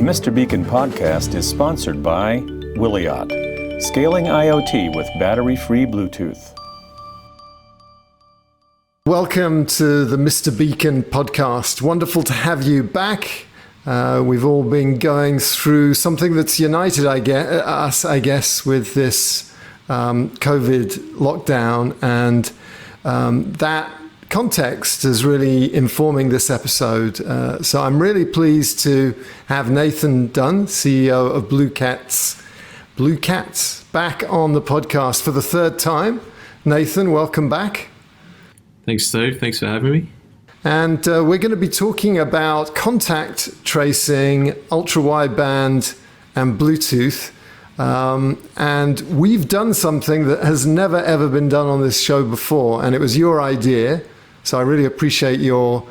Mr. Beacon podcast is sponsored by Wiliot, scaling IoT with battery-free Bluetooth. Welcome to the Mr. Beacon podcast. Wonderful to have you back. We've all been going through something that's united us, I guess, with this COVID lockdown, and that context is really informing this episode. So I'm really pleased to have Nathan Dunn, CEO of BlueCats, back on the podcast for the third time. Nathan, welcome back. Thanks, Steve. Thanks for having me. And we're going to be talking about contact tracing, ultra-wideband, and Bluetooth. And we've done something that has never, ever been done on this show before, and it was your idea. So I really appreciate your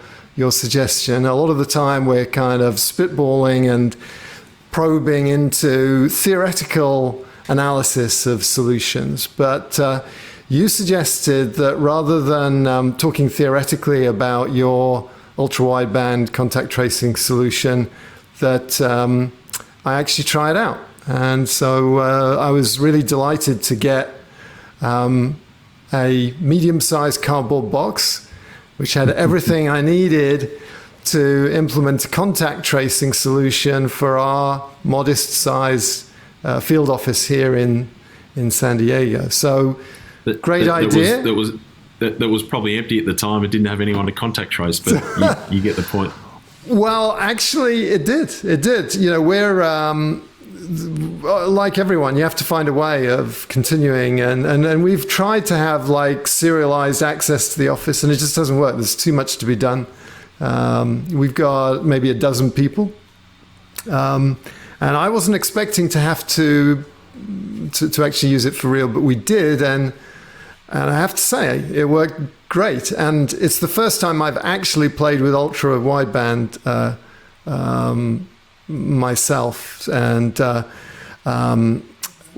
suggestion. A lot of the time we're kind of spitballing and probing into theoretical analysis of solutions. But you suggested that rather than talking theoretically about your ultra-wideband contact tracing solution, that I actually try it out. And so I was really delighted to get a medium-sized cardboard box, which had everything I needed to implement a contact tracing solution for our modest-sized field office here in San Diego. So, great idea. That was probably empty at the time. It didn't have anyone to contact trace, but you get the point. Well, actually, it did. It did. You know, we're like everyone, you have to find a way of continuing, and we've tried to have like serialized access to the office, and it just doesn't work. There's too much to be done. We've got maybe a dozen people, and I wasn't expecting to have to actually use it for real, but we did, and I have to say it worked great. And it's the first time I've actually played with ultra wideband myself, and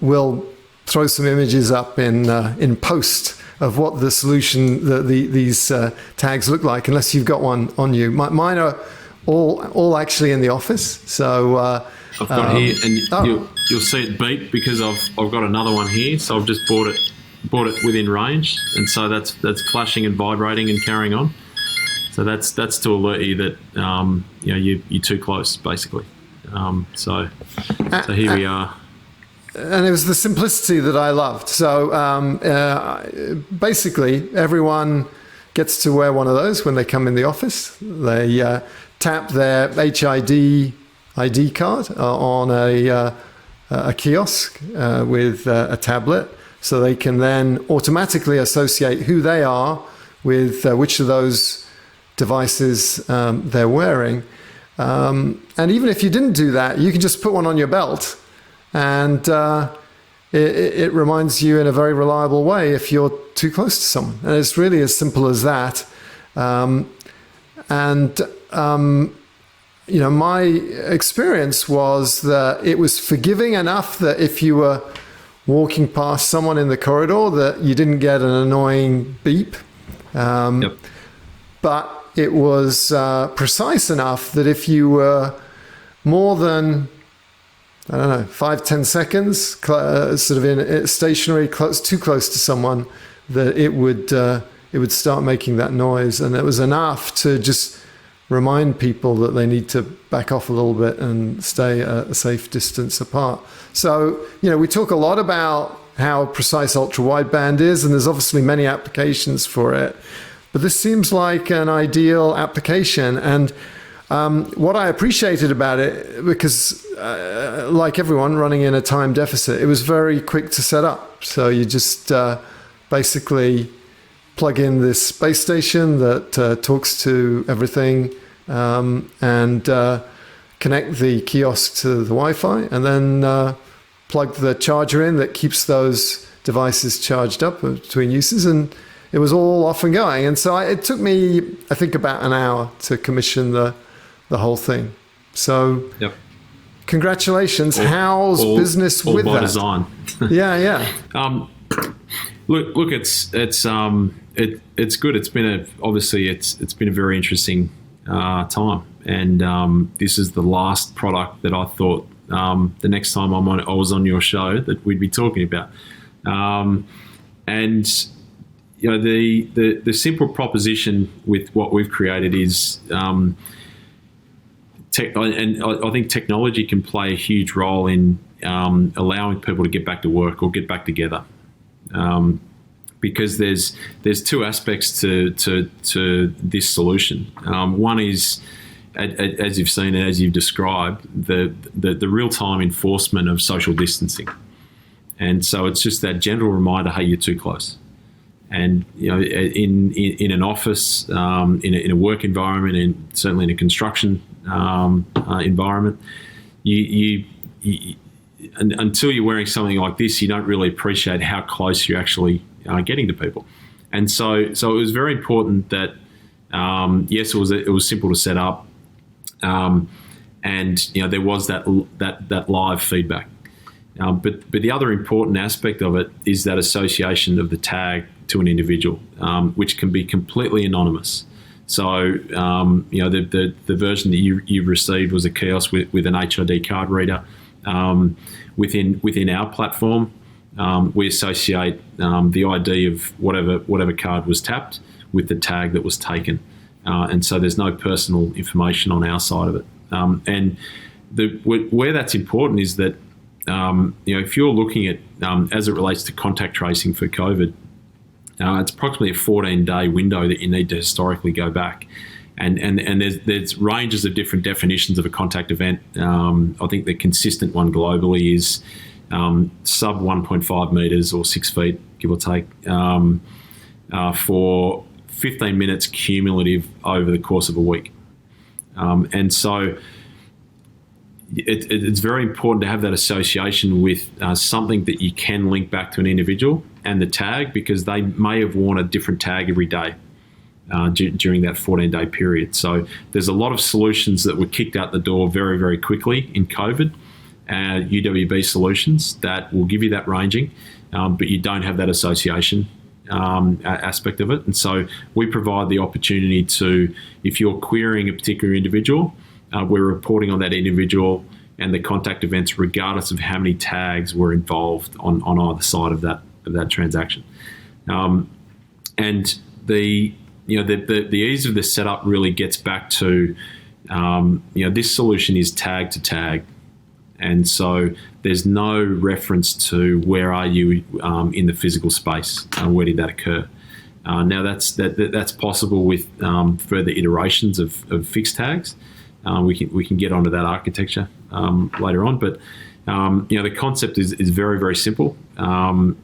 we'll throw some images up in post of what the solution, these tags look like, unless you've got one on you. Mine are all actually in the office. So I've got here, and you'll see it beep because I've got another one here. So I've just brought it within range, and so that's flashing and vibrating and carrying on. So that's to alert you that you're too close, basically. So here we are. And it was the simplicity that I loved. So basically, everyone gets to wear one of those when they come in the office. They tap their HID ID card on a kiosk with a tablet, so they can then automatically associate who they are with which of those devices they're wearing. And even if you didn't do that, you can just put one on your belt, and it reminds you in a very reliable way if you're too close to someone. And it's really as simple as that. My experience was that it was forgiving enough that if you were walking past someone in the corridor, that you didn't get an annoying beep. Yep. But it was precise enough that if you were more than, 5-10 seconds, sort of in stationary, too close to someone, that it would start making that noise, and it was enough to just remind people that they need to back off a little bit and stay a safe distance apart. So, we talk a lot about how precise ultra-wideband is, and there's obviously many applications for it. But this seems like an ideal application. And what I appreciated about it, because like everyone running in a time deficit, it was very quick to set up. So you just basically plug in this base station that talks to everything, and connect the kiosk to the Wi-Fi, and then plug the charger in that keeps those devices charged up between uses, and it was all off and going. And so it took me, I think, about an hour to commission the whole thing. So yep. Congratulations. How's business with that? All by design. Yeah. Look, it's good. It's been a very interesting time. And this is the last product that I thought the next time I was on your show that we'd be talking about. And you know, the simple proposition with what we've created is, and I think technology can play a huge role in allowing people to get back to work or get back together. Because there's two aspects to this solution. One is, as you've seen and as you've described, the real-time enforcement of social distancing. And so it's just that gentle reminder, hey, you're too close. And you know, in an office, in a work environment, and certainly in a construction environment, you until you're wearing something like this, you don't really appreciate how close you're actually getting to people. And so it was very important that yes, it was simple to set up, and you know, there was that live feedback. But the other important aspect of it is that association of the tag to an individual, which can be completely anonymous. So you know, the version that you received was a kiosk with an HID card reader. Within our platform, we associate the ID of whatever card was tapped with the tag that was taken, and so there's no personal information on our side of it. And where that's important is that you know, if you're looking at as it relates to contact tracing for COVID, it's approximately a 14-day window that you need to historically go back. And there's ranges of different definitions of a contact event. I think the consistent one globally is sub 1.5 metres or 6 feet, give or take, for 15 minutes cumulative over the course of a week. And so it's very important to have that association with something that you can link back to an individual and the tag, because they may have worn a different tag every day during that 14-day period. So there's a lot of solutions that were kicked out the door very, very quickly in COVID, UWB solutions that will give you that ranging, but you don't have that association aspect of it. And so we provide the opportunity to, if you're querying a particular individual, we're reporting on that individual and the contact events regardless of how many tags were involved on either side of that transaction. And the ease of the setup really gets back to this solution is tag to tag, and so there's no reference to where are you in the physical space, where did that occur. Now that's possible with further iterations of fixed tags. We can get onto that architecture later on, but the concept is very, very simple. The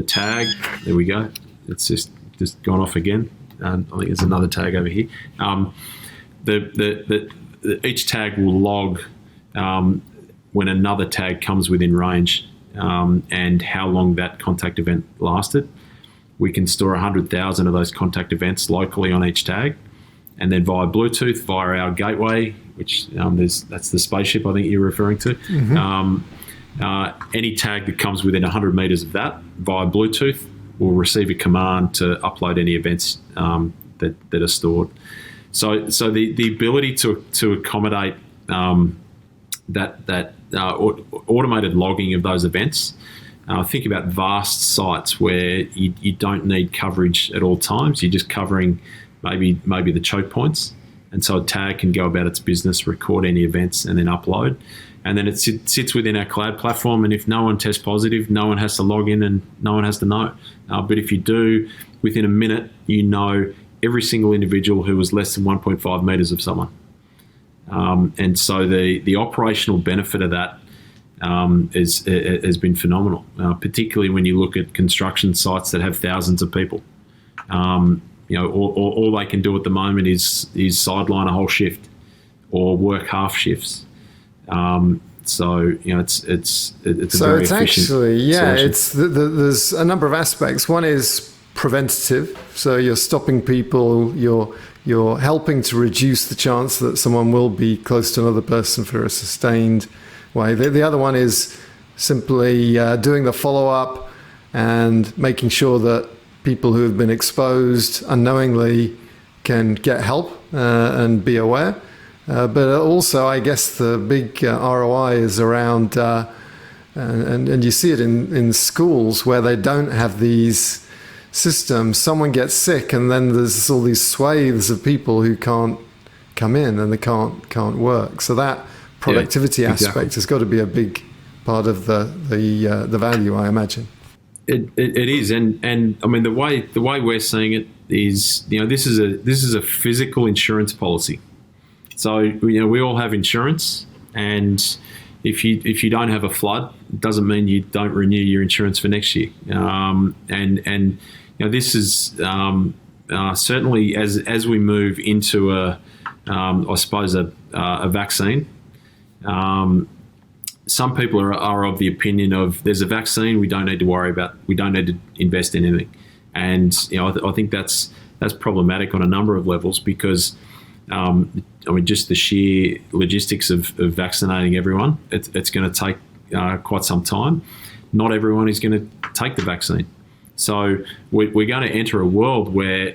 tag, there we go. It's just gone off again. I think there's another tag over here. Each tag will log when another tag comes within range and how long that contact event lasted. We can store 100,000 of those contact events locally on each tag, and then via Bluetooth, via our gateway, which that's the spaceship I think you're referring to. Mm-hmm. Any tag that comes within 100 metres of that via Bluetooth will receive a command to upload any events that are stored. So the ability to accommodate that automated logging of those events. Think about vast sites where you don't need coverage at all times. You're just covering maybe the choke points, and so a tag can go about its business, record any events, and then upload. And then it sits within our cloud platform, and if no one tests positive, no one has to log in and no one has to know. But if you do, within a minute, you know every single individual who was less than 1.5 metres of someone. And so the operational benefit of that has been phenomenal, particularly when you look at construction sites that have thousands of people. All they can do at the moment is sideline a whole shift or work half shifts. It's a very efficient solution. There's a number of aspects. One is preventative, so you're stopping people, you're helping to reduce the chance that someone will be close to another person for a sustained way. The other one is simply doing the follow-up and making sure that people who have been exposed unknowingly can get help and be aware. But also, I guess the big ROI is around, and you see it in schools where they don't have these systems. Someone gets sick, and then there's all these swathes of people who can't come in and they can't work. So that productivity aspect has got to be a big part of the value, I imagine. It is, and I mean the way we're seeing it is, this is a physical insurance policy. So we all have insurance, and if you don't have a flood, it doesn't mean you don't renew your insurance for next year. And this is certainly as we move into a vaccine. Some people are of the opinion of there's a vaccine, we don't need to worry about, we don't need to invest in anything, and I think that's problematic on a number of levels because just the sheer logistics of vaccinating everyone, it's going to take quite some time. Not everyone is going to take the vaccine, so we're going to enter a world where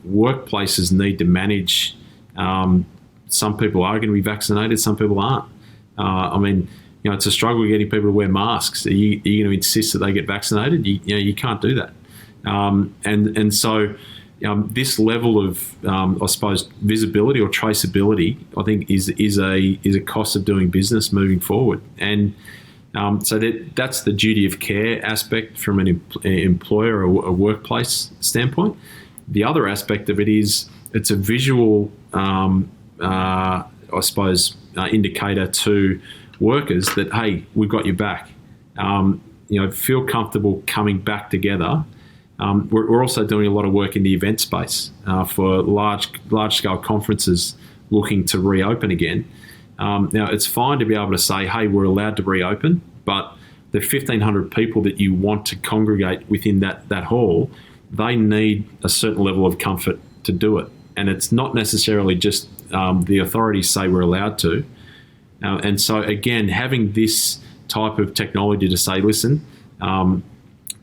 workplaces need to manage. Some people are going to be vaccinated, some people aren't. It's a struggle getting people to wear masks. Are you going to insist that they get vaccinated? You can't do that. So this level of, visibility or traceability, I think, is a cost of doing business moving forward. And so that's the duty of care aspect from an employer or a workplace standpoint. The other aspect of it is it's a visual, indicator to workers that, hey, we've got your back. Feel comfortable coming back together. We're also doing a lot of work in the event space for large-scale conferences looking to reopen again. Now, it's fine to be able to say, hey, we're allowed to reopen, but the 1,500 people that you want to congregate within that hall, they need a certain level of comfort to do it. And it's not necessarily just the authorities say we're allowed to. And so, again, having this type of technology to say, listen,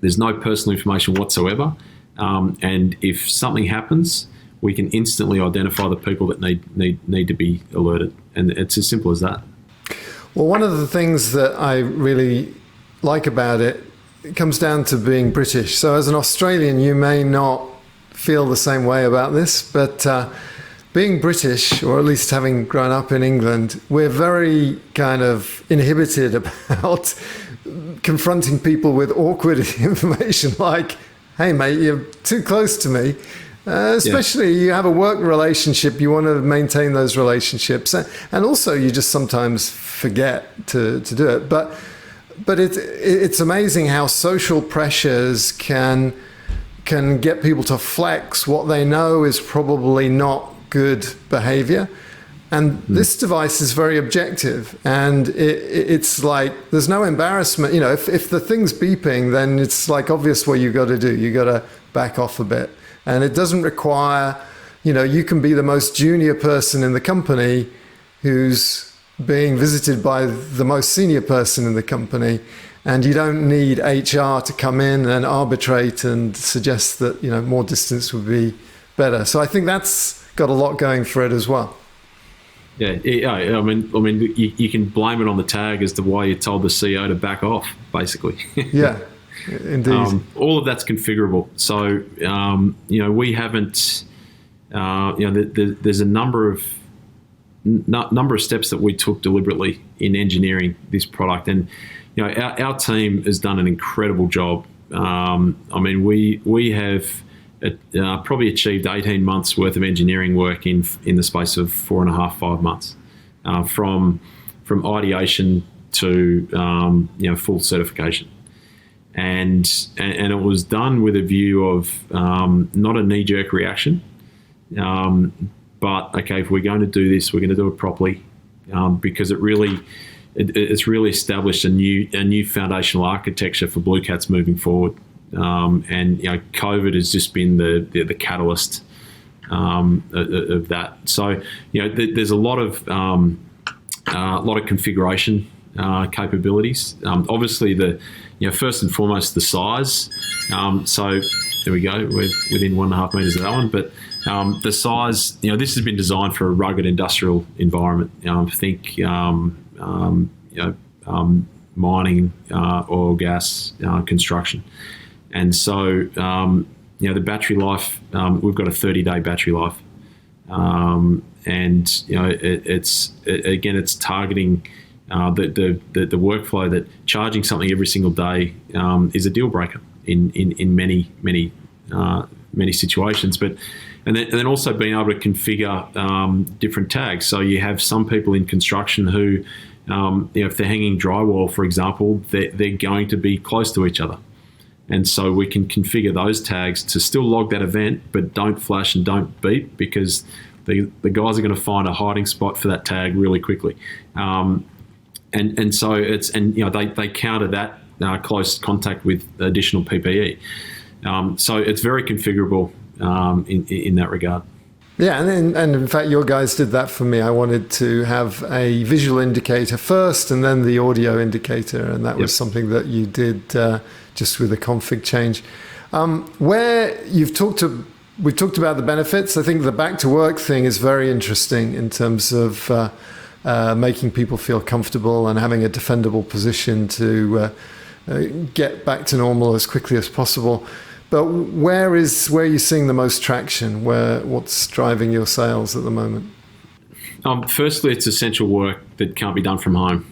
there's no personal information whatsoever. And if something happens, we can instantly identify the people that need to be alerted. And it's as simple as that. Well, one of the things that I really like about it comes down to being British. So as an Australian, you may not feel the same way about this, but being British, or at least having grown up in England, we're very kind of inhibited about confronting people with awkward information like, hey, mate, you're too close to me. Especially you have a work relationship, you want to maintain those relationships. And also you just sometimes forget to do it. But it's amazing how social pressures can get people to flex what they know is probably not good behavior. And this device is very objective, and it's like there's no embarrassment. If the thing's beeping, then it's like obvious what you got to do. You got to back off a bit, and it doesn't require. You can be the most junior person in the company who's being visited by the most senior person in the company, and you don't need HR to come in and arbitrate and suggest that more distance would be better. So I think that's got a lot going for it as well. Yeah, I mean, you can blame it on the tag as to why you told the CEO to back off, basically. Yeah, indeed. All of that's configurable. So, we haven't, there's a number of steps that we took deliberately in engineering this product, and our team has done an incredible job. We have probably achieved 18 months worth of engineering work in the space of 4.5-5 months, from ideation to full certification, and it was done with a view of not a knee-jerk reaction, but okay, if we're going to do this, we're going to do it properly, because it's really established a new foundational architecture for BlueCats moving forward. And COVID has just been the catalyst of that. So there's a lot of configuration capabilities. Obviously, first and foremost, the size. So there we go. We're within 1.5 meters of that one. But the size, this has been designed for a rugged industrial environment. Think, mining, oil, gas, construction. And so, the battery life, we've got a 30-day battery life. And it's targeting the workflow that charging something every single day is a deal breaker in many situations. But and then also being able to configure different tags. So you have some people in construction who, if they're hanging drywall, for example, they're going to be close to each other. And so we can configure those tags to still log that event, but don't flash and don't beep, because the guys are going to find a hiding spot for that tag really quickly. And so they counter that close contact with additional PPE. So it's very configurable in that regard. Yeah, and in fact, your guys did that for me. I wanted to have a visual indicator first and then the audio indicator, and that was something that you did just with a config change. Where we've talked about the benefits. I think the back to work thing is very interesting in terms of making people feel comfortable and having a defendable position to get back to normal as quickly as possible. But where are you seeing the most traction? What's driving your sales at the moment? Firstly, it's essential work that can't be done from home.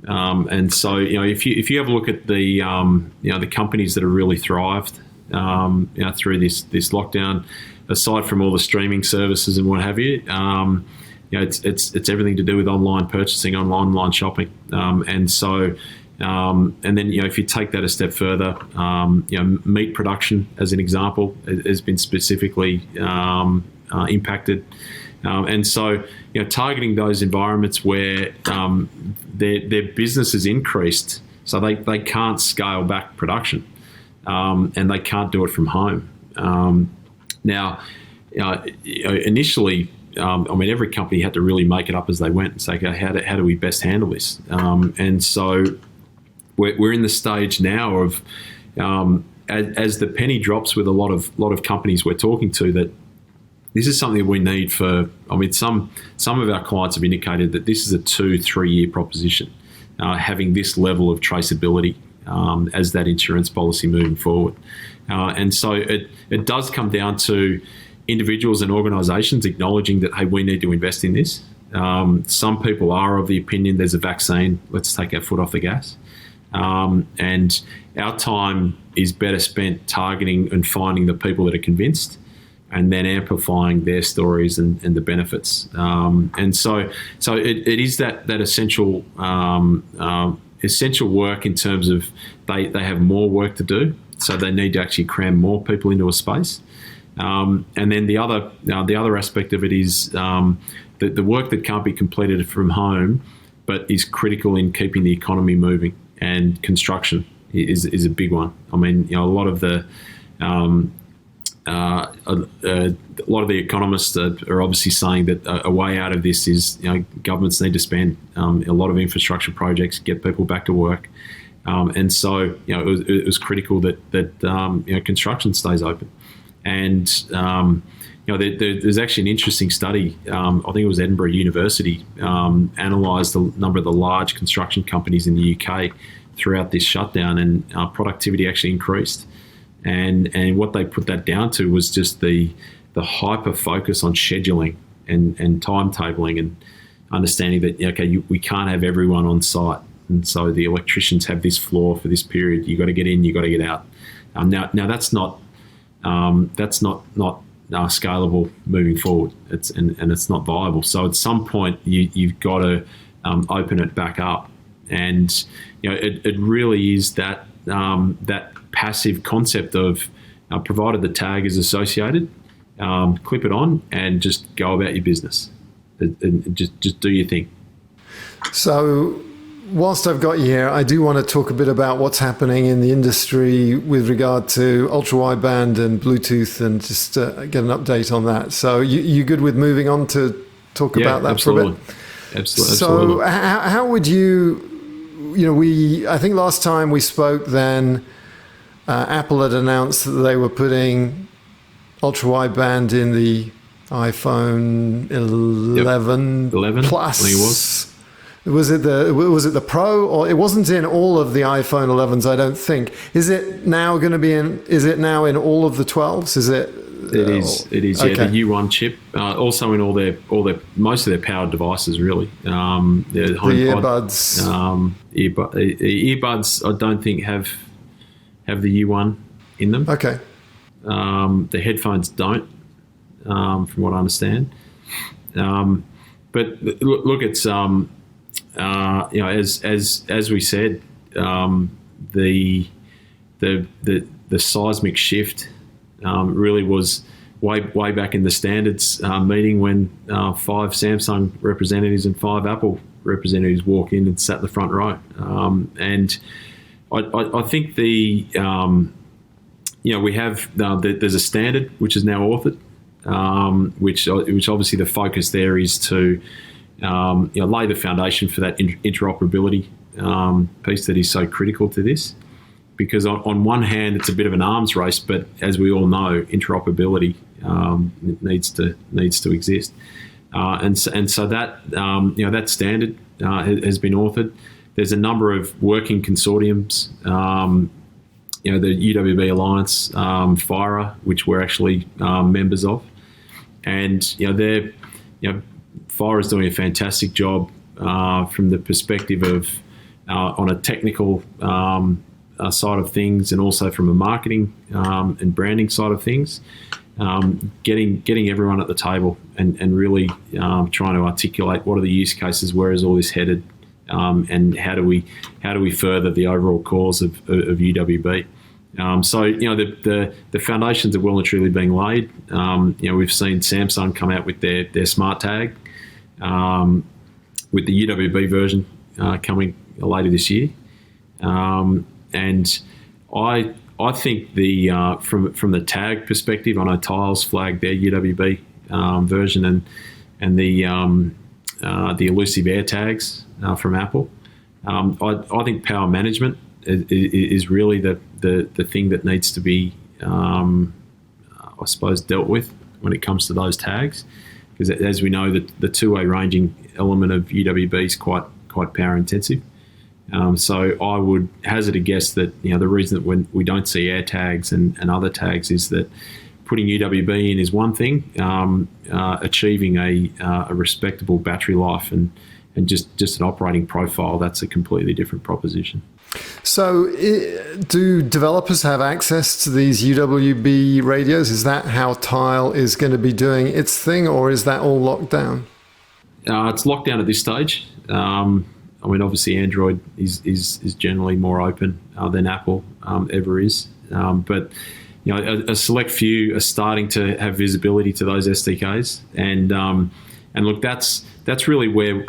And so, if you have a look at the the companies that have really thrived through this lockdown, aside from all the streaming services and what have you, it's everything to do with online purchasing, online shopping, and so. And then, if you take that a step further, meat production, as an example, has been specifically impacted. And so, targeting those environments where their business is increased, so they can't scale back production, and they can't do it from home. Now, initially, every company had to really make it up as they went and say, okay, how do we best handle this? And so we're in the stage now of, as the penny drops with a lot of companies we're talking to, that this is something that we need for. Some of our clients have indicated that this is a 2-3 year proposition, having this level of traceability as that insurance policy moving forward. And so it does come down to individuals and organisations acknowledging that, hey, we need to invest in this. Some people are of the opinion there's a vaccine, let's take our foot off the gas. And our time is better spent targeting and finding the people that are convinced, and then amplifying their stories and the benefits. And so it is that essential work in terms of they have more work to do, so they need to actually cram more people into a space. And then the other aspect of it is the work that can't be completed from home, but is critical in keeping the economy moving. And construction is a big one. A lot of the economists are obviously saying that a way out of this is governments need to spend a lot of infrastructure projects, get people back to work, and so it was critical that construction stays open. And there's actually an interesting study. I think it was Edinburgh University analysed the number of the large construction companies in the UK throughout this shutdown, and productivity actually increased. And what they put that down to was just the hyper focus on scheduling and timetabling, and understanding that we can't have everyone on site, and so the electricians have this floor for this period. You got to get in, you got to get out. Now that's not scalable moving forward. It's not viable. So at some point you've got to open it back up, and it really is that passive concept of provided the tag is associated, clip it on and just go about your business. Just do your thing. So whilst I've got you here, I do want to talk a bit about what's happening in the industry with regard to ultra-wideband and Bluetooth, and just get an update on that. So you good with moving on to talk about that absolutely. for a bit? Absolutely. So how would you, I think last time we spoke then, Apple had announced that they were putting ultra wideband in the iPhone 11, 11 Plus. I think it was. Was it the Pro, or it wasn't in all of the iPhone 11s? I don't think. Is it now going to be in? Is it now in all of the 12s? Is it? It is. It is. Okay. Yeah, the U1 chip. Also in all their most of their powered devices, really. The earbuds. Earbuds. I don't think have the U1 in them. Okay. The headphones don't, from what I understand. But look, it's as we said, the seismic shift really was way back in the standards meeting when 5 Samsung representatives and 5 Apple representatives walked in and sat in the front row. And I think we have there's a standard which is now authored, which obviously the focus there is to lay the foundation for that interoperability piece that is so critical to this. Because on one hand, it's a bit of an arms race, but as we all know, interoperability needs to exist, and so that that standard has been authored. There's a number of working consortiums, the UWB Alliance, FIRA, which we're actually members of, and FIRA is doing a fantastic job from the perspective of on a technical side of things, and also from a marketing and branding side of things, getting everyone at the table and really trying to articulate what are the use cases, where is all this headed, and how do we further the overall cause of UWB. So the foundations are well and truly being laid. We've seen Samsung come out with their smart tag, with the UWB version coming later this year. And I think from the tag perspective, I know Tiles flagged their UWB version and the elusive Air tags from Apple. I think power management is really the thing that needs to be, I suppose, dealt with when it comes to those tags, because as we know, the two-way ranging element of UWB is quite power intensive. So I would hazard a guess that the reason that when we don't see Air tags and other tags is that putting UWB in is one thing, achieving a respectable battery life and just an operating profile, that's a completely different proposition. So do developers have access to these UWB radios? Is that how Tile is going to be doing its thing, or is that all locked down? It's locked down at this stage. Obviously Android is generally more open than Apple ever is. But a select few are starting to have visibility to those SDKs, and look, that's really where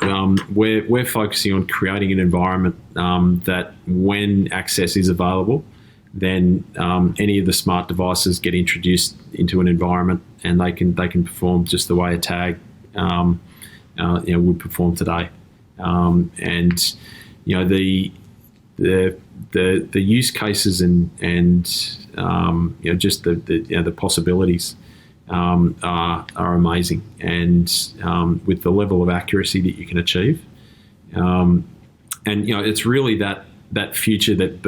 we're focusing on creating an environment that when access is available, then any of the smart devices get introduced into an environment, and they can perform just the way a tag would perform today. And the use cases and just the possibilities are amazing, and with the level of accuracy that you can achieve, and it's really that future that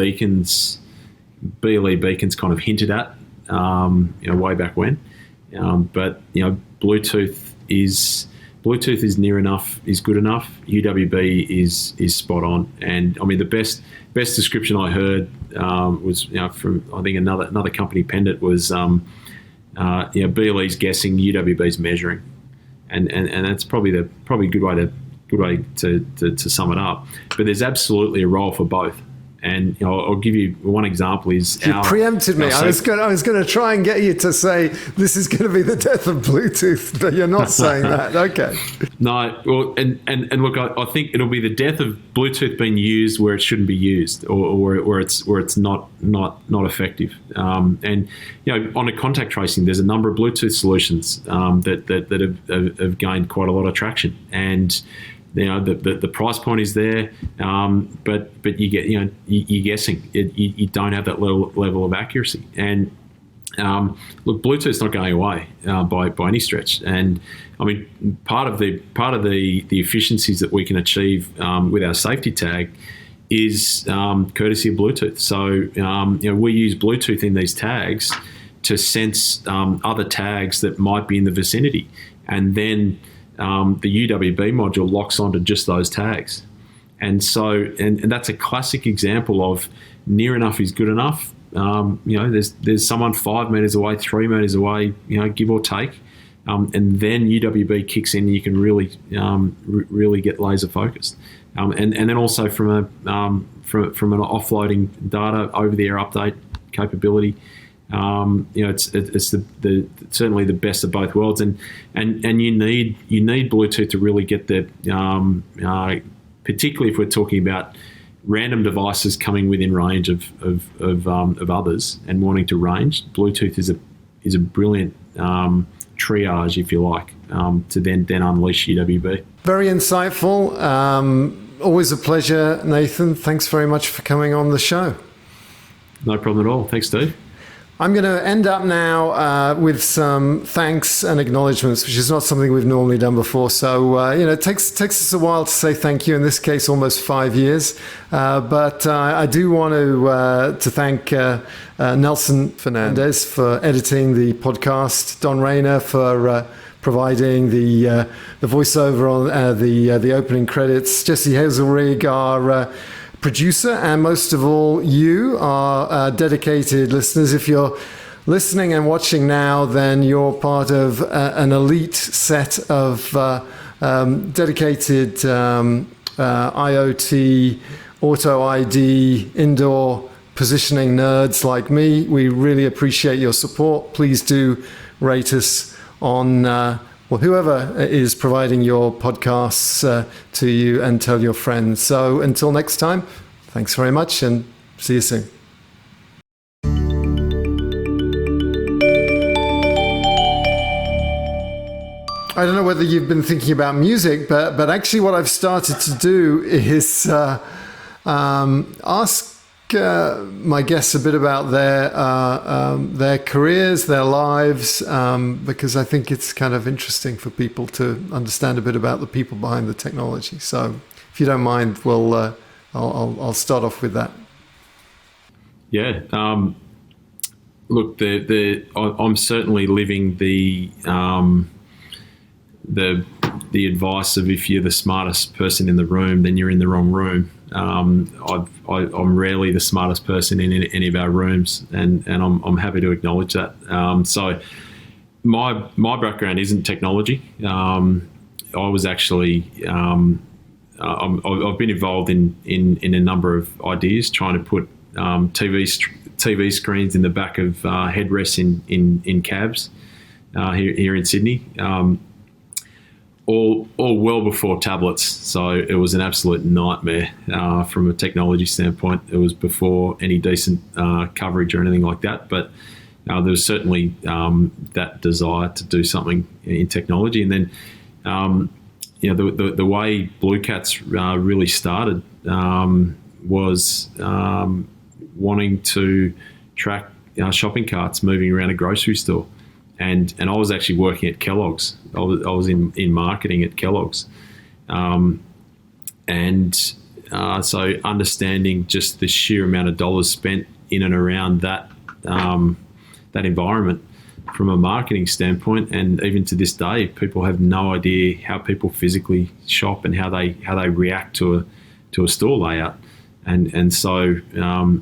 BLE beacons kind of hinted at way back when, but Bluetooth is near enough, is good enough. UWB is spot on, and I mean the best description I heard was from I think another company penned it was BLE's guessing, UWB's measuring, and that's probably a good way to sum it up. But there's absolutely a role for both. And I'll give you one example. You preempted me. I was going to try and get you to say this is going to be the death of Bluetooth, but you're not saying that. Okay. No. Well, and look, I think it'll be the death of Bluetooth being used where it shouldn't be used, or where it's not effective. And on a contact tracing, there's a number of Bluetooth solutions that have gained quite a lot of traction, and the price point is there, but you get you're guessing. You don't have that level of accuracy. And look, Bluetooth's not going away by any stretch. And I mean, part of the efficiencies that we can achieve with our safety tag is courtesy of Bluetooth. So we use Bluetooth in these tags to sense other tags that might be in the vicinity, and then the UWB module locks onto just those tags. And so, and that's a classic example of near enough is good enough. There's someone 5 meters away, 3 meters away, give or take, and then UWB kicks in, and you can really get laser focused. And then also from an offloading data over the air update capability, it's certainly the best of both worlds, and you need Bluetooth to really get the particularly if we're talking about random devices coming within range of others and wanting to range. Bluetooth is a brilliant triage, if you like, to then unleash UWB. Very insightful. Always a pleasure, Nathan. Thanks very much for coming on the show. No problem at all. Thanks, Steve. I'm going to end up now with some thanks and acknowledgements, which is not something we've normally done before. So, it takes us a while to say thank you. In this case, almost 5 years. But I do want to thank Nelson Fernandez for editing the podcast, Don Rayner for providing the voiceover on the opening credits, Jesse Hazelrig, our producer, and most of all, you, our dedicated listeners. If you're listening and watching now, then you're part of an elite set of dedicated IoT, auto ID, indoor positioning nerds like me. We really appreciate your support. Please do rate us on whoever is providing your podcasts to you, and tell your friends. So until next time, thanks very much, and see you soon. I don't know whether you've been thinking about music, but actually what I've started to do is ask my guests a bit about their careers, their lives, because I think it's kind of interesting for people to understand a bit about the people behind the technology. So, if you don't mind, I'll start off with that. Yeah. Look, I'm certainly living the advice of, if you're the smartest person in the room, then you're in the wrong room. I'm rarely the smartest person in any of our rooms, and I'm happy to acknowledge that. So my background isn't technology. I was actually I've been involved in a number of ideas, trying to put TV screens in the back of headrests in cabs here in Sydney. All well before tablets, so it was an absolute nightmare from a technology standpoint. It was before any decent coverage or anything like that, but there was certainly that desire to do something in technology. And then the way BlueCats really started was wanting to track shopping carts moving around a grocery store. And I was actually working at Kellogg's. I was in marketing at Kellogg's, so understanding just the sheer amount of dollars spent in and around that environment from a marketing standpoint, and even to this day, people have no idea how people physically shop and how they react to a store layout, and so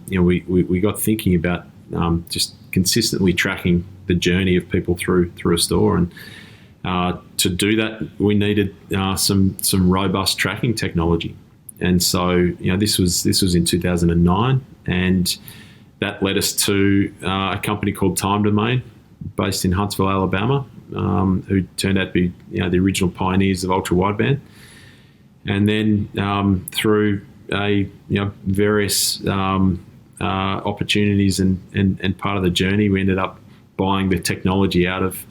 we got thinking about just consistently tracking the journey of people through a store, and to do that we needed some robust tracking technology. And so this was in 2009, and that led us to a company called Time Domain, based in Huntsville, Alabama, who turned out to be the original pioneers of ultra wideband. And then through various opportunities and part of the journey, we ended up buying the technology out of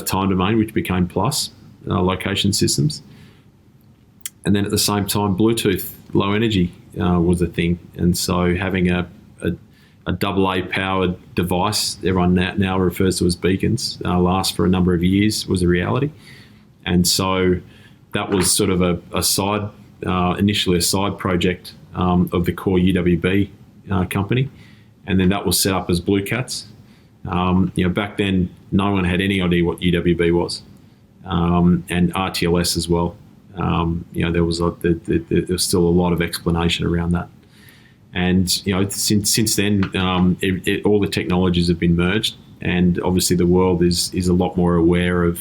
Time Domain, which became Plus Location Systems. and then at the same time, Bluetooth low energy was a thing, and so having a AA powered device, everyone now refers to as beacons, last for a number of years, was a reality. And so that was sort of a side, initially a side project of the core UWB company, and then that was set up as BlueCats. Back then, no one had any idea what UWB was, and RTLS as well. There was still a lot of explanation around that. And since then, all the technologies have been merged, and obviously the world is a lot more aware of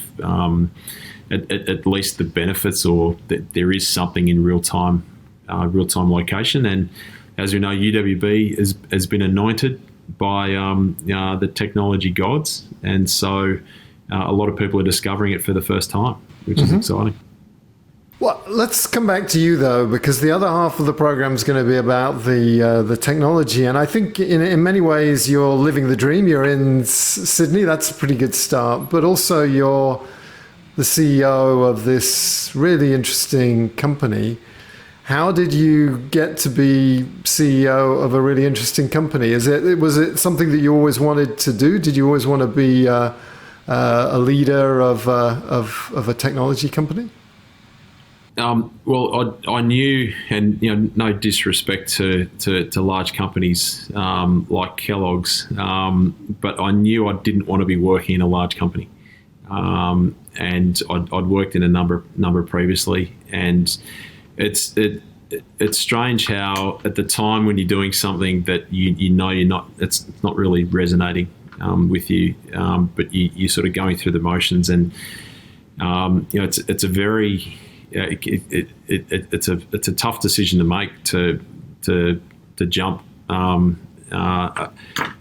at least the benefits, or that there is something in real time location. And as we know, UWB has been anointed by the technology gods, and so a lot of people are discovering it for the first time, which is exciting. Well, let's come back to you though, because the other half of the program is going to be about the technology, and I think in many ways you're living the dream. You're in Sydney, that's a pretty good start, but also you're the CEO of this really interesting company. How did you get to be CEO of a really interesting company? Was it something that you always wanted to do? Did you always want to be a leader of a technology company? Well, I knew, and no disrespect to large companies like Kellogg's, but I knew I didn't want to be working in a large company, and I'd worked in a number previously, and it's strange how at the time when you're doing something that it's not really resonating with you, but you're sort of going through the motions, and it's a very it's a tough decision to make to jump.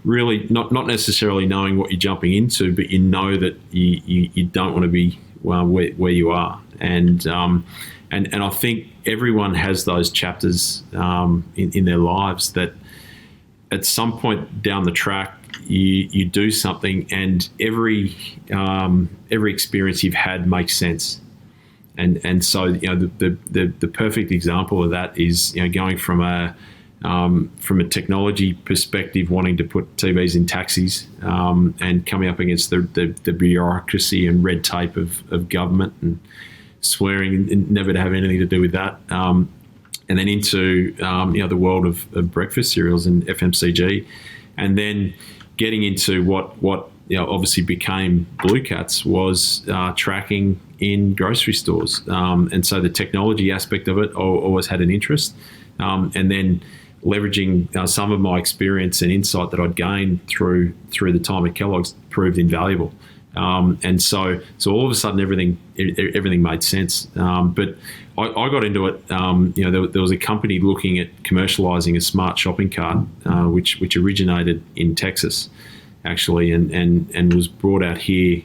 Really, not necessarily knowing what you're jumping into, but that you don't want to be where you are, and I think everyone has those chapters in their lives that at some point down the track you do something, and every experience you've had makes sense. And so the perfect example of that is going from a technology perspective, wanting to put TVs in taxis, and coming up against the bureaucracy and red tape of government, and swearing and never to have anything to do with that, and then into the world of breakfast cereals and FMCG, and then getting into what obviously became BlueCats was tracking in grocery stores, and so the technology aspect of it always had an interest, and then leveraging some of my experience and insight that I'd gained through the time at Kellogg's proved invaluable, and so all of a sudden everything made sense. But I got into it. There was a company looking at commercializing a smart shopping cart, which originated in Texas, actually, and was brought out here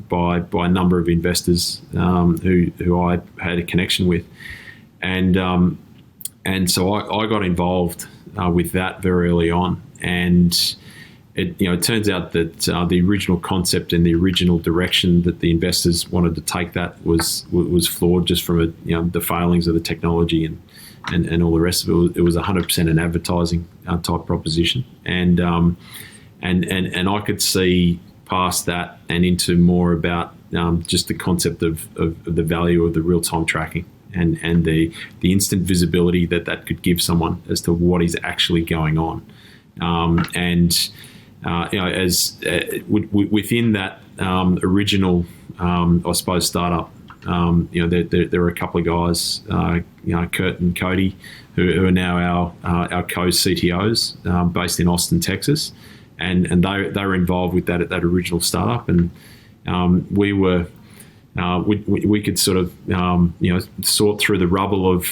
by a number of investors who I had a connection with, and so I got involved with that very early on, and it turns out that the original concept and the original direction that the investors wanted to take that was flawed, just from the failings of the technology and all the rest of it. It was 100% an advertising type proposition, and I could see past that and into more about just the concept of the value of the real-time tracking and the instant visibility that could give someone as to what is actually going on. Within that original, I suppose, startup, there were a couple of guys, Kurt and Cody, who are now our co-CTOs, based in Austin, Texas. And they were involved with that original startup, and we could sort of sort through the rubble of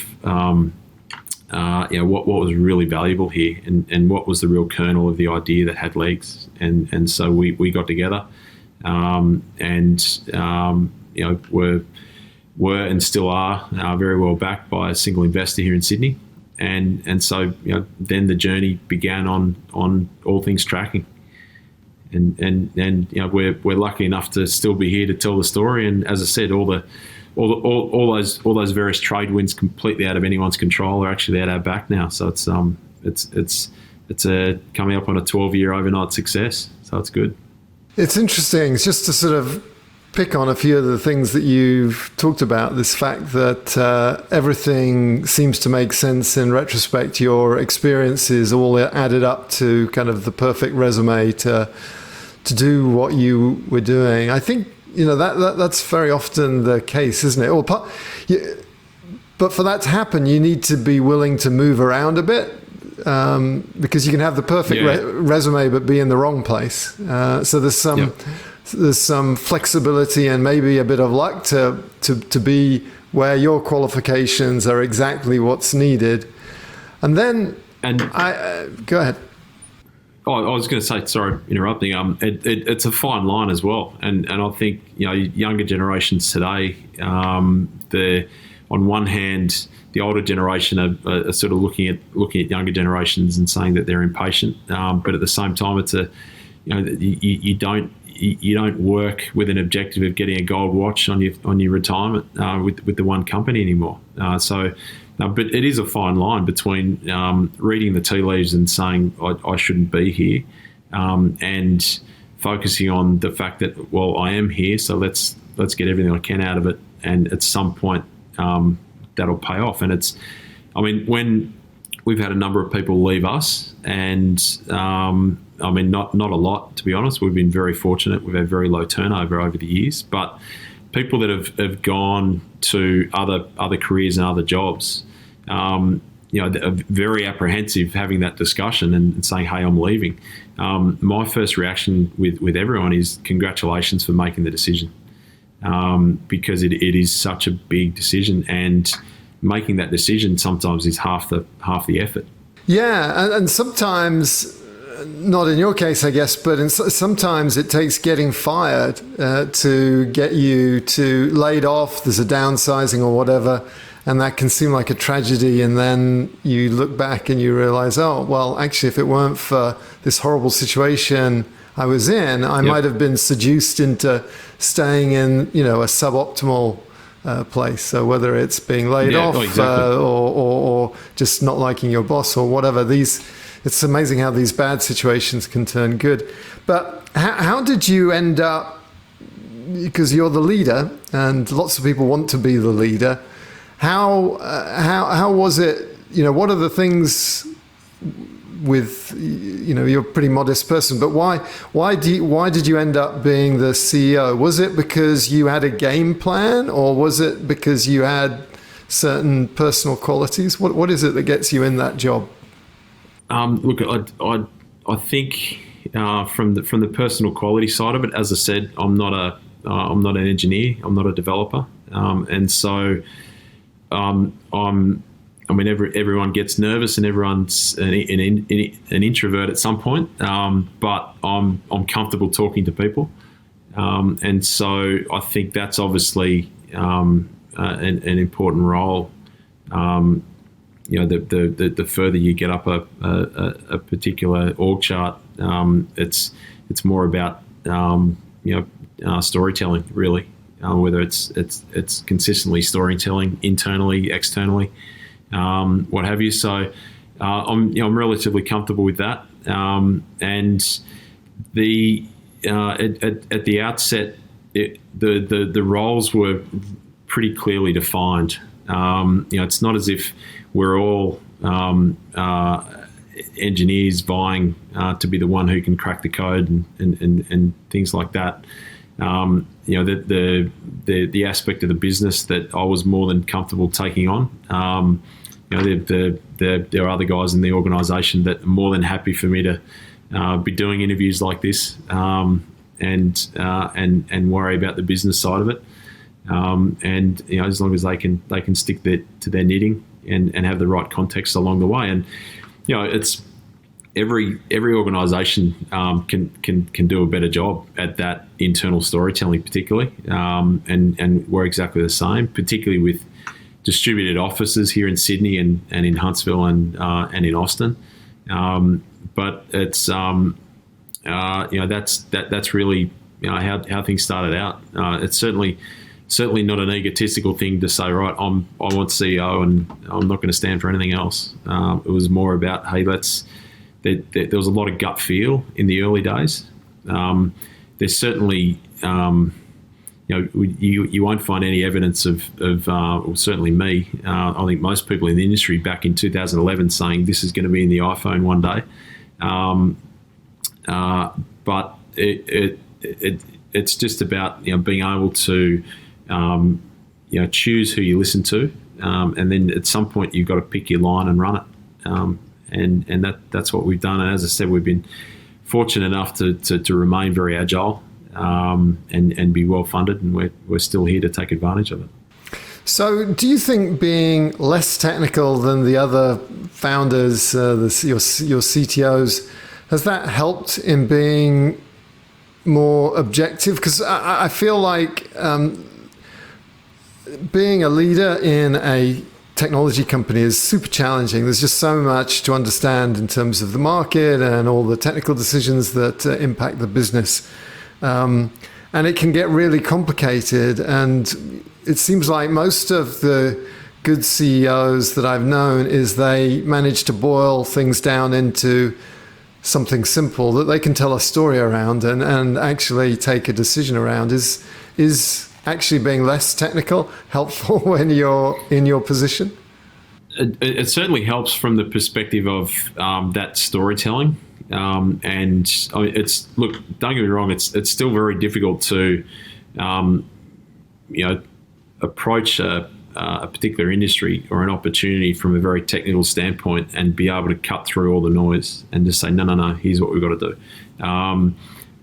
what was really valuable here, and what was the real kernel of the idea that had legs, and so we got together, were and still are very well backed by a single investor here in Sydney. And so then the journey began on all things tracking, and we're lucky enough to still be here to tell the story. And as I said, all all those various trade winds completely out of anyone's control are actually at our back now. So it's coming up on a 12-year overnight success. So it's good. It's interesting. It's just to sort of pick on a few of the things that you've talked about, this fact that everything seems to make sense in retrospect. Your experiences all added up to kind of the perfect resume to do what you were doing. I think, that's very often the case, isn't it? But for that to happen, you need to be willing to move around a bit, because you can have the perfect resume but be in the wrong place. So there's some flexibility and maybe a bit of luck to be where your qualifications are exactly what's needed. And then go ahead. Oh, I was going to say, sorry, interrupting. It's a fine line as well, and I think younger generations today, on one hand, the older generation are sort of looking at younger generations and saying that they're impatient, but at the same time, it's you don't work with an objective of getting a gold watch on your retirement with the one company anymore. But it is a fine line between reading the tea leaves and saying I shouldn't be here, and focusing on the fact that I am here, so let's get everything I can out of it, and at some point that'll pay off. And when we've had a number of people leave us, and not a lot, to be honest. We've been very fortunate. We've had very low turnover over the years, but people that have gone to other careers and other jobs, are very apprehensive having that discussion and saying, "Hey, I'm leaving." My first reaction with everyone is congratulations for making the decision, because it is such a big decision, and making that decision sometimes is half the effort. Yeah, and sometimes, not in your case, I guess, but sometimes it takes getting fired to get you to laid off. There's a downsizing or whatever, and that can seem like a tragedy. And then you look back and you realize, actually, if it weren't for this horrible situation I was in, I might have been seduced into staying in, a suboptimal place. So whether it's being laid off or just not liking your boss or whatever, it's amazing how these bad situations can turn good. But how did you end up, because you're the leader and lots of people want to be the leader, how was it, what are the things with, you're a pretty modest person, but why did you end up being the CEO? Was it because you had a game plan, or was it because you had certain personal qualities? What is it that gets you in that job? Look, I think from the personal quality side of it, as I said, I'm not an engineer, I'm not a developer, and so everyone gets nervous and everyone's an introvert at some point, but I'm comfortable talking to people, and so I think that's obviously an important role. The further you get up a particular org chart, it's more about storytelling, really, whether it's consistently storytelling internally, externally, what have you. So I'm relatively comfortable with that, and at the outset, the roles were pretty clearly defined. It's not as if we're all engineers vying to be the one who can crack the code and things like that. The aspect of the business that I was more than comfortable taking on. There are other guys in the organisation that are more than happy for me to be doing interviews like this, and worry about the business side of it. And as long as they can stick to their knitting and have the right context along the way. And it's every organisation can do a better job at that internal storytelling, particularly, and we're exactly the same, particularly with distributed offices here in Sydney and in Huntsville and in Austin. But it's that's really how things started out. It's certainly certainly not an egotistical thing to say, right, I want CEO and I'm not going to stand for anything else. It was more about, hey, there was a lot of gut feel in the early days. There's certainly, you won't find any evidence of or certainly me. I think most people in the industry back in 2011 saying this is going to be in the iPhone one day. But it's just about being able to choose who you listen to, and then at some point you've got to pick your line and run it. And that's what we've done. And as I said, we've been fortunate enough to remain very agile and be well funded, and we're still here to take advantage of it. So do you think being less technical than the other founders, your CTOs, has that helped in being more objective? Because I feel like being a leader in a technology company is super challenging. There's just so much to understand in terms of the market and all the technical decisions that impact the business. And it can get really complicated. And it seems like most of the good CEOs that I've known is they manage to boil things down into something simple that they can tell a story around and actually take a decision around. Is actually being less technical helpful when you're in your position? It certainly helps from the perspective of that storytelling. And it's, look, don't get me wrong, it's still very difficult to approach a particular industry or an opportunity from a very technical standpoint and be able to cut through all the noise and just say, no, here's what we've got to do.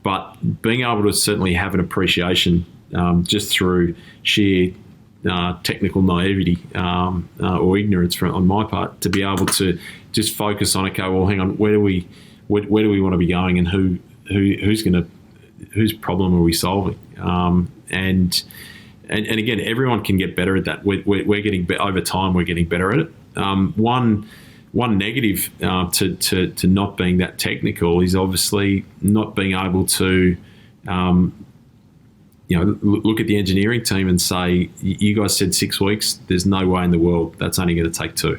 But being able to certainly have an appreciation just through sheer technical naivety or ignorance on my part, to be able to just focus on, okay, well, hang on, where do we want to be going, and whose problem are we solving? And again, everyone can get better at that. We're getting over time. We're getting better at it. One negative to not being that technical is obviously not being able to look at the engineering team and say, you guys said 6 weeks. There's no way in the world that's only going to take 2.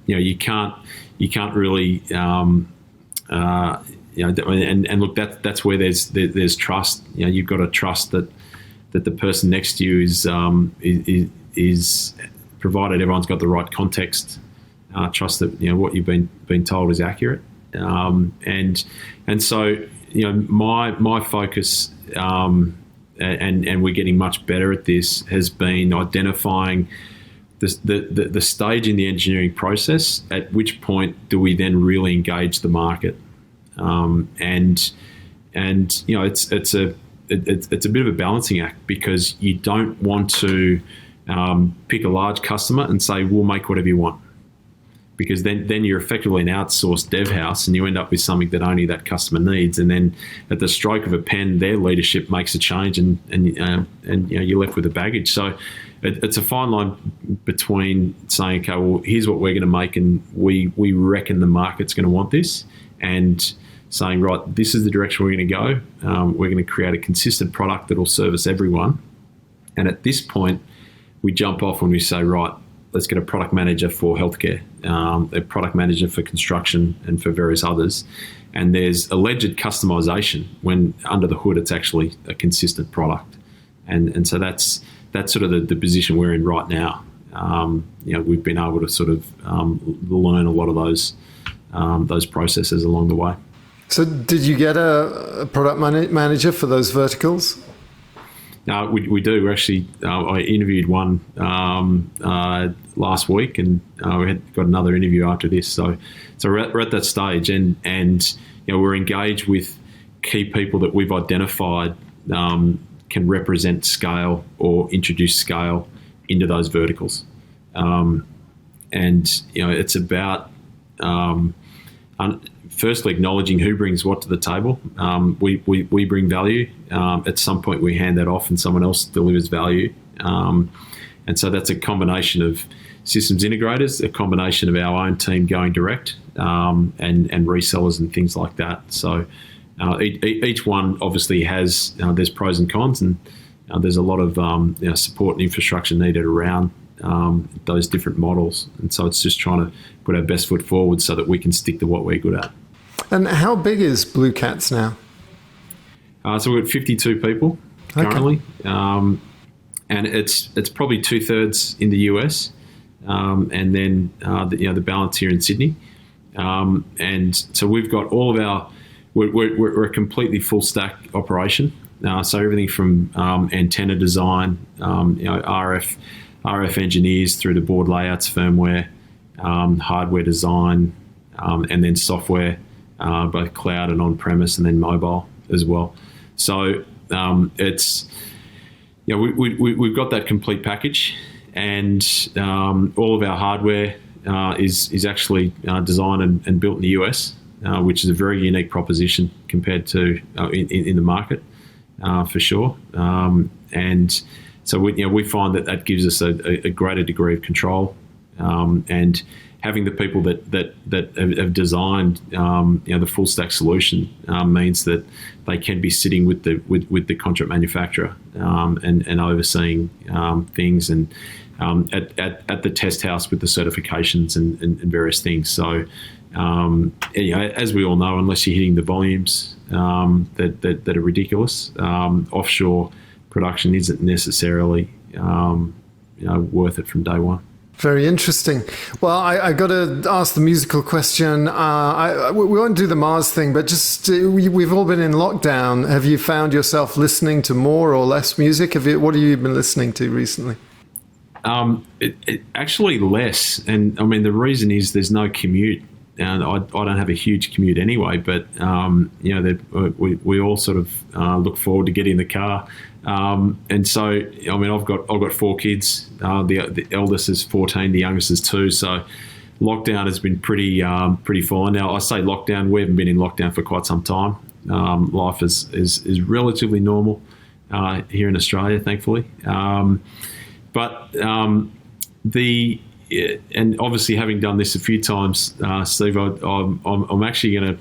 You can't really. And look, that's where there's trust. You've got to trust that the person next to you is provided everyone's got the right context. Trust that what you've been told is accurate. And so my focus, and we're getting much better at this, has been identifying the stage in the engineering process at which point do we then really engage the market. It's a bit of a balancing act, because you don't want to pick a large customer and say, we'll make whatever you want, because then you're effectively an outsourced dev house and you end up with something that only that customer needs. And then at the stroke of a pen, their leadership makes a change and you're left with the baggage. So it's a fine line between saying, okay, well, here's what we're going to make, and we reckon the market's going to want this, and saying, right, this is the direction we're going to go. We're going to create a consistent product that will service everyone. And at this point, we jump off when we say, right, let's get a product manager for healthcare, a product manager for construction and for various others. And there's alleged customization when under the hood it's actually a consistent product. And so that's sort of the position we're in right now. We've been able to sort of learn a lot of those processes along the way. So did you get a product manager for those verticals? No, we do. We're actually, I interviewed one last week, and we had got another interview after this. So we're at that stage, and we're engaged with key people that we've identified can represent scale or introduce scale into those verticals. It's about firstly acknowledging who brings what to the table. We bring value. At some point we hand that off and someone else delivers value. And so that's a combination of systems integrators, a combination of our own team going direct, and resellers and things like that. So each one obviously has, there's pros and cons, and there's a lot of support and infrastructure needed around those different models. And so it's just trying to put our best foot forward so that we can stick to what we're good at. And how big is BlueCats now? So we've got 52 people currently. Okay. And it's probably 2/3 in the US, and then the balance here in Sydney. And so we've got all of our we're a completely full stack operation. So everything from antenna design, RF engineers through to board layouts, firmware, hardware design, and then software, both cloud and on-premise, and then mobile as well. So it's we've got that complete package, and all of our hardware is actually designed and built in the US, which is a very unique proposition compared to in the market, for sure. And so we find that gives us a greater degree of control, and having the people that have designed the full stack solution means that they can be sitting with the contract manufacturer and overseeing things, and at the test house with the certifications and various things. So as we all know, unless you're hitting the volumes that are ridiculous, offshore production isn't necessarily worth it from day one. Very interesting. Well, I got to ask the musical question. We won't do the Mars thing, but just we've all been in lockdown. Have you found yourself listening to more or less music? What have you been listening to recently? Actually less. And I mean, the reason is there's no commute. And I don't have a huge commute anyway, but we all sort of look forward to getting in the car. And so, I mean, I've got 4 kids. The eldest is 14, the youngest is 2. So lockdown has been pretty fine. Now, I say lockdown, we haven't been in lockdown for quite some time. Life is relatively normal here in Australia, thankfully. And obviously, having done this a few times, Steve, I'm actually going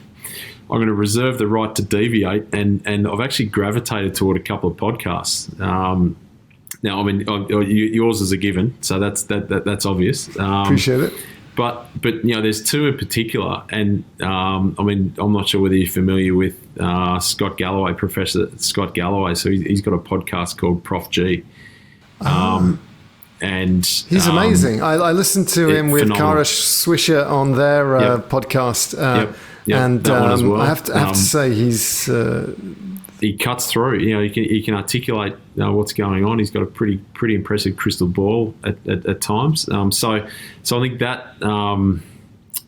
to reserve the right to deviate, and I've actually gravitated toward a couple of podcasts. Now, I mean, yours is a given, so that's obvious. Appreciate it. But there's 2 in particular, and I mean, I'm not sure whether you're familiar with Scott Galloway, Professor Scott Galloway. So he's got a podcast called Prof G. And he's amazing. I listened to him with Kara Swisher on their podcast, and that one as well. I have to say he cuts through. He can articulate what's going on. He's got a pretty impressive crystal ball at times. So I think that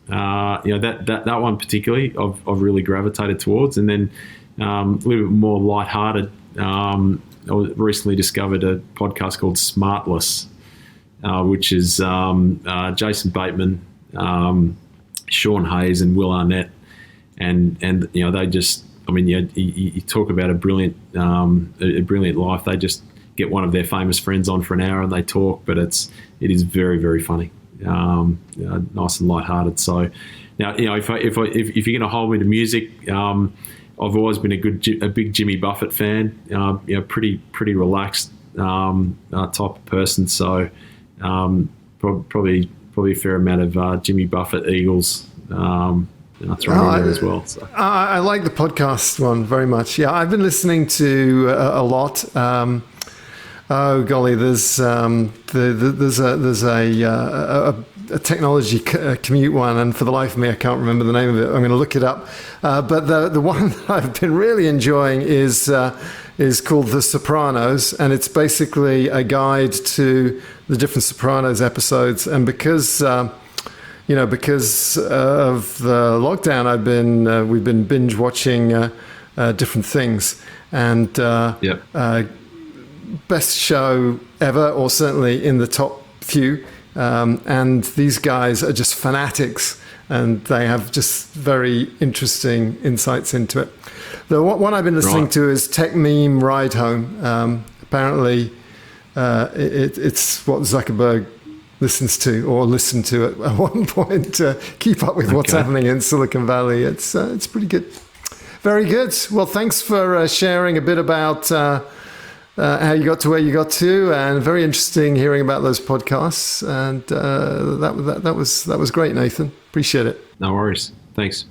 that one particularly I've really gravitated towards, and then a little bit more lighthearted. I recently discovered a podcast called Smartless. Which is Jason Bateman, Sean Hayes, and Will Arnett, and they just, I mean, you talk about a brilliant life. They just get one of their famous friends on for an hour and they talk, but it is very, very funny, nice and lighthearted. So now, if you're going to hold me to music, I've always been a big Jimmy Buffett fan. Pretty relaxed type of person. So. Probably a fair amount of Jimmy Buffett, Eagles thrown in there as well. So. I like the podcast one very much. Yeah, I've been listening to a lot. Oh golly, there's a technology commute one, and for the life of me, I can't remember the name of it. I'm going to look it up. But the one that I've been really enjoying is called The Sopranos, and it's basically a guide to the different Sopranos episodes. And because of the lockdown, we've been binge watching different things, and best show ever, or certainly in the top few. And these guys are just fanatics, and they have just very interesting insights into it. The one I've been listening to is Tech Meme Ride Home. Apparently, it's what Zuckerberg listens to or listened to at one point to keep up with what's happening in Silicon Valley. It's pretty good. Very good. Well, thanks for sharing a bit about how you got to where you got to, and very interesting hearing about those podcasts. And that was great, Nathan. Appreciate it. No worries. Thanks.